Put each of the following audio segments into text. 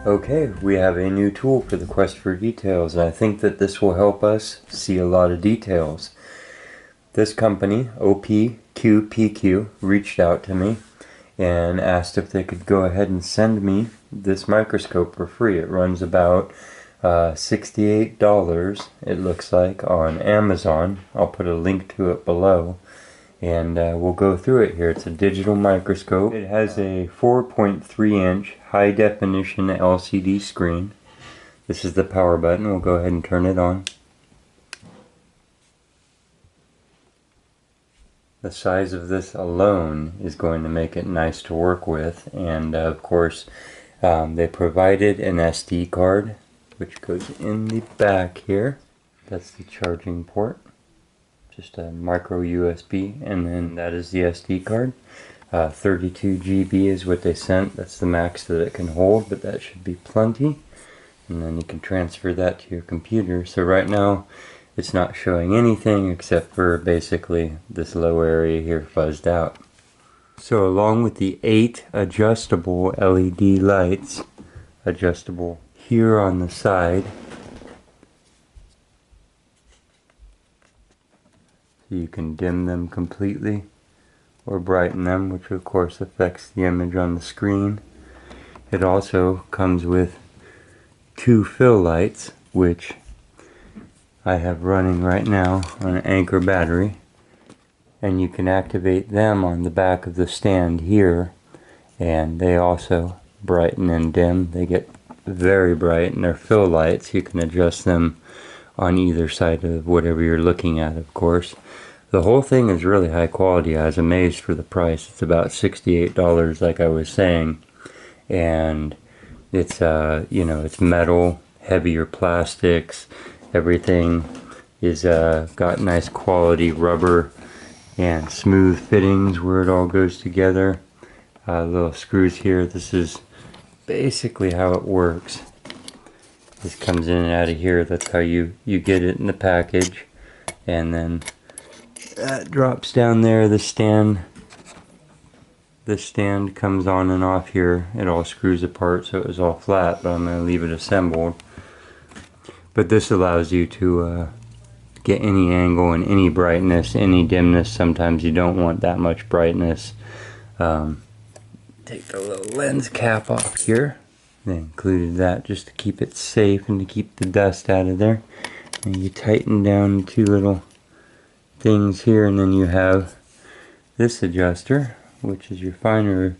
Okay, we have a new tool for the quest for details, and I think that this will help us see a lot of details. This company, Opqpq, reached out to me and asked if they could go ahead and send me this microscope for free. It runs about $68, it looks like, on Amazon. I'll put a link to it below. And we'll go through it here. It's a digital microscope. It has a 4.3-inch high-definition LCD screen. This is the power button. We'll go ahead and turn it on. The size of this alone is going to make it nice to work with. And of course, they provided an SD card, which goes in the back here. That's the charging port. Just a micro USB, and then that is the SD card. 32 GB is what they sent. That's the max that it can hold, but that should be plenty. And then you can transfer that to your computer. So right now it's not showing anything except for basically this low area here fuzzed out. So along with the 8 adjustable LED lights, adjustable here on the side, you can dim them completely or brighten them, which of course affects the image on the screen. It also comes with 2 fill lights, which I have running right now on an Anchor battery, and you can activate them on the back of the stand here, and they also brighten and dim. They get very bright, and they're fill lights. You can adjust them on either side of whatever you're looking at, of course. The whole thing is really high quality. I was amazed for the price. It's about $68, like I was saying, and it's it's metal, heavier plastics. Everything is got nice quality rubber and smooth fittings where it all goes together. Little screws here. This is basically how it works. This comes in and out of here. That's how you get it in the package, and then that drops down there. The stand comes on and off here. It all screws apart, so it was all flat, but I'm going to leave it assembled. But this allows you to get any angle and any brightness, any dimness. Sometimes you don't want that much brightness. Take the little lens cap off here. They included that just to keep it safe and to keep the dust out of there. And you tighten down 2 little things here, and then you have this adjuster, which is your finer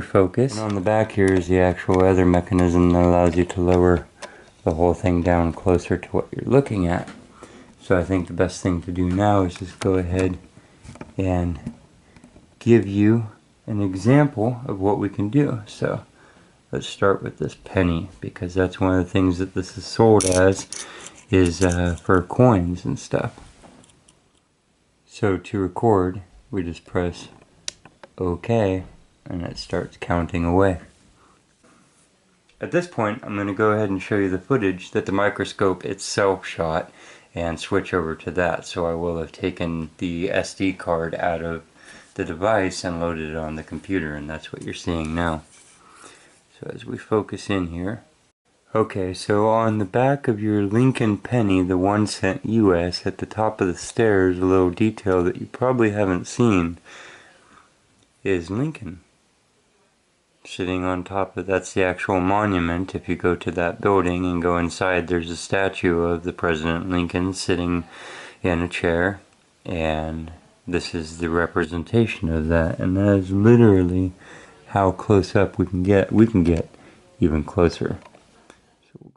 focus. And on the back here is the actual other mechanism that allows you to lower the whole thing down closer to what you're looking at. So I think the best thing to do now is just go ahead and give you an example of what we can do. So let's start with this penny, because that's one of the things that this is sold as, is for coins and stuff. So to record, we just press OK, and it starts counting away. At this point, I'm going to go ahead and show you the footage that the microscope itself shot and switch over to that. So I will have taken the SD card out of the device and loaded it on the computer, and that's what you're seeing now. So as we focus in here, okay, so on the back of your Lincoln penny, the 1 cent US, at the top of the stairs, a little detail that you probably haven't seen is Lincoln. Sitting on top of, that's the actual monument. If you go to that building and go inside, there's a statue of the President Lincoln sitting in a chair, and this is the representation of that, and that is literally how close up we can get. We can get even closer. So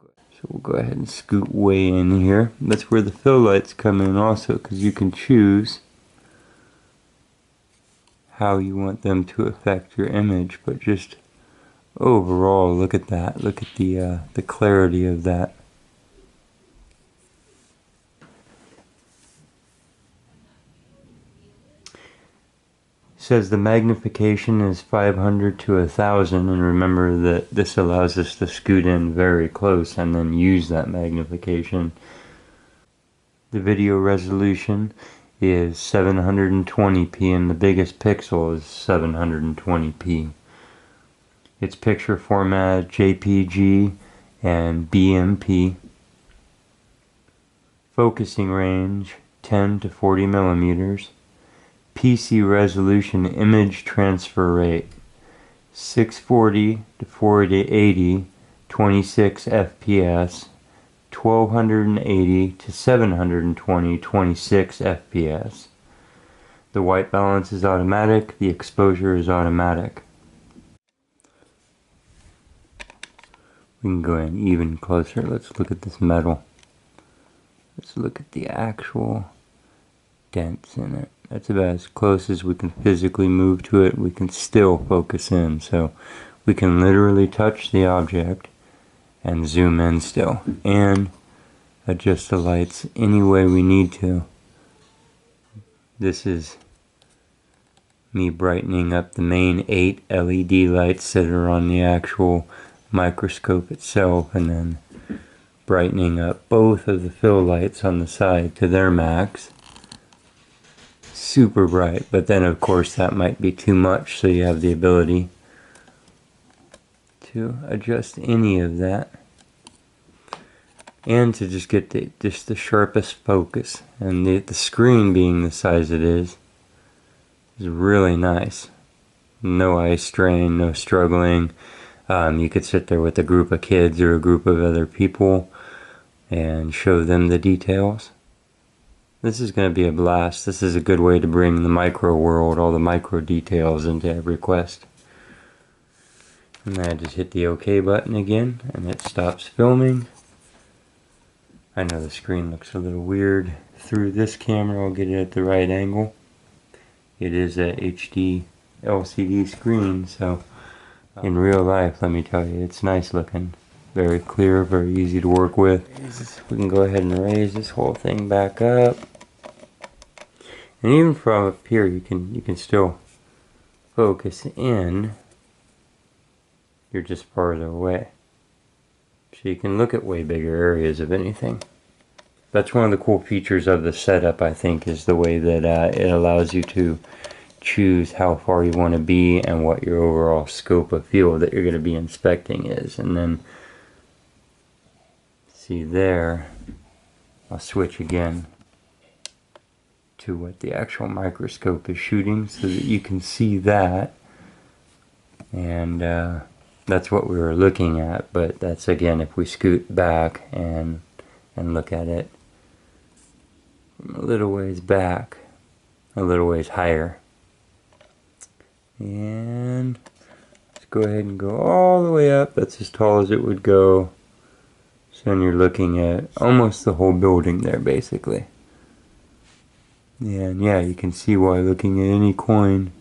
we'll go ahead and scoot way in here. That's where the fill lights come in also, because you can choose how you want them to affect your image. But just overall, look at that. Look at the clarity of that. Says the magnification is 500 to 1000, and remember that this allows us to scoot in very close and then use that magnification. The video resolution is 720p, and the biggest pixel is 720p. It's picture format, JPG, and BMP. Focusing range, 10 to 40 millimeters. PC resolution image transfer rate, 640 to 480, 26 FPS. 1280 to 720, 26 FPS. The white balance is automatic, the exposure is automatic. We can go in even closer. Let's look at this metal. Let's look at the actual dents in it. That's about as close as we can physically move to it. We can still focus in, so we can literally touch the object and zoom in still, and adjust the lights any way we need to. This is me brightening up the main 8 LED lights that are on the actual microscope itself, and then brightening up both of the fill lights on the side to their max. Super bright, but then of course that might be too much, so you have the ability to adjust any of that, and to just get the sharpest focus. And the screen being the size it is really nice. No eye strain, no struggling. You could sit there with a group of kids or a group of other people and show them the details. This is going to be a blast. This is a good way to bring the micro world, all the micro details, into every quest. And then I just hit the OK button again, and it stops filming. I know the screen looks a little weird through this camera. I'll get it at the right angle. It is a HD LCD screen, so in real life, let me tell you, it's nice looking. Very clear, very easy to work with. We can go ahead and raise this whole thing back up. And even from up here, you can still focus in. You're just farther away. So you can look at way bigger areas of anything. That's one of the cool features of the setup, I think, is the way that it allows you to choose how far you want to be and what your overall scope of field that you're going to be inspecting is. And then, see there, I'll switch again to what the actual microscope is shooting so that you can see that. And that's what we were looking at, but that's again if we scoot back and look at it from a little ways back, a little ways higher. And let's go ahead and go all the way up. That's as tall as it would go. So then you're looking at almost the whole building there, basically. And yeah, you can see why looking at any coin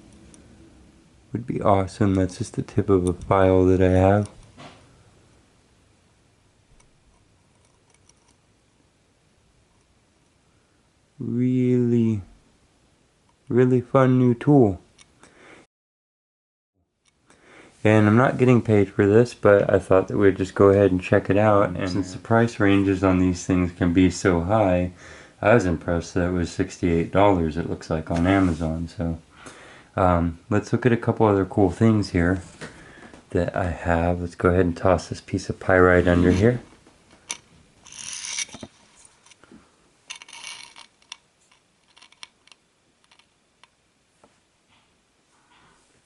would be awesome. That's just the tip of a file that I have. Really, really fun new tool. And I'm not getting paid for this, but I thought that we'd just go ahead and check it out. And since the price ranges on these things can be so high, I was impressed that it was $68, it looks like, on Amazon. So let's look at a couple other cool things here that I have. Let's go ahead and toss this piece of pyrite under here.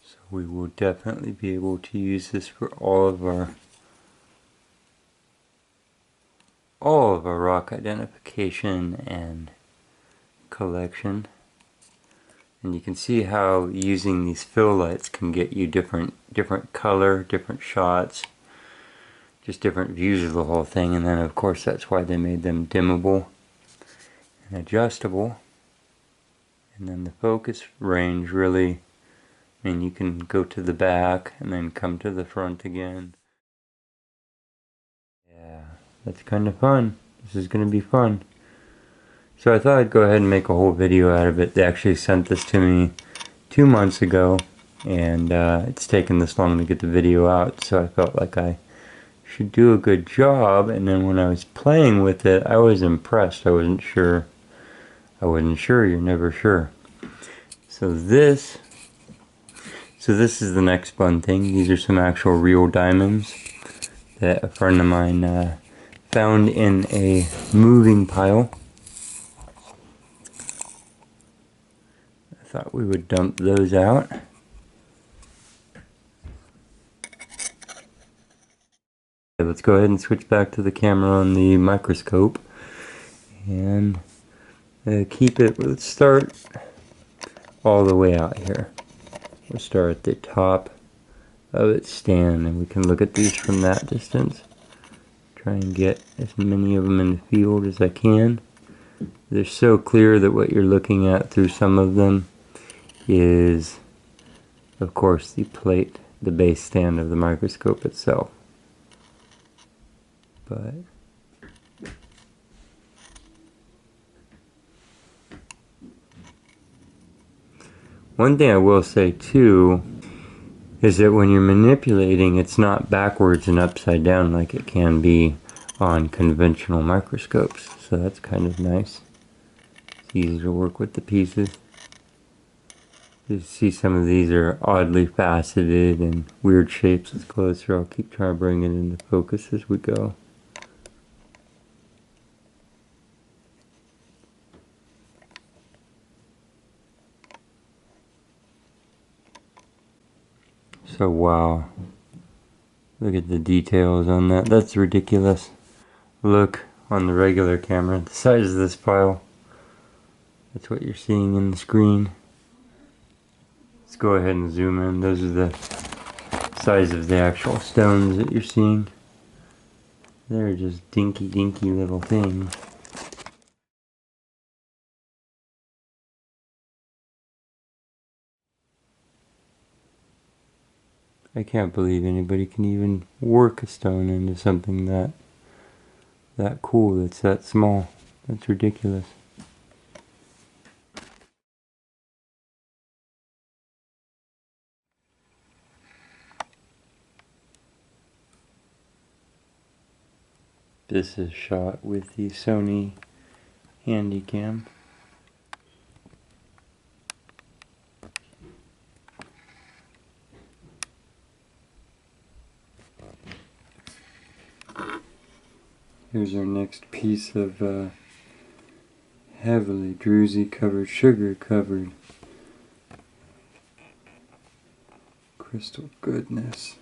So we will definitely be able to use this for all of our rock identification and collection. And you can see how using these fill lights can get you different color, different shots, just different views of the whole thing. And then of course that's why they made them dimmable and adjustable. And then the focus range really, I mean, you can go to the back and then come to the front again. Yeah, that's kind of fun. This is going to be fun. So I thought I'd go ahead and make a whole video out of it. They actually sent this to me 2 months ago, and it's taken this long to get the video out, so I felt like I should do a good job. And then when I was playing with it, I was impressed. I wasn't sure. You're never sure. So this So this is the next fun thing. These are some actual real diamonds that a friend of mine found in a moving pile. I thought we would dump those out. Okay, let's go ahead and switch back to the camera on the microscope and keep it. Let's start all the way out here. We'll start at the top of its stand, and we can look at these from that distance. Try and get as many of them in the field as I can. They're so clear that what you're looking at through some of them is, of course, the plate, the base stand of the microscope itself. But one thing I will say too is that when you're manipulating, it's not backwards and upside down like it can be on conventional microscopes. So that's kind of nice. It's easy to work with the pieces. You see some of these are oddly faceted and weird shapes. It's closer. I'll keep trying to bring it into focus as we go. So wow, look at the details on that. That's ridiculous. Look on the regular camera, the size of this pile. That's what you're seeing in the screen. Let's go ahead and zoom in. Those are the size of the actual stones that you're seeing. They're just dinky little things. I can't believe anybody can even work a stone into something that cool, that's that small. That's ridiculous. This is shot with the Sony Handycam. Here's our next piece of heavily druzy covered, sugar covered crystal goodness.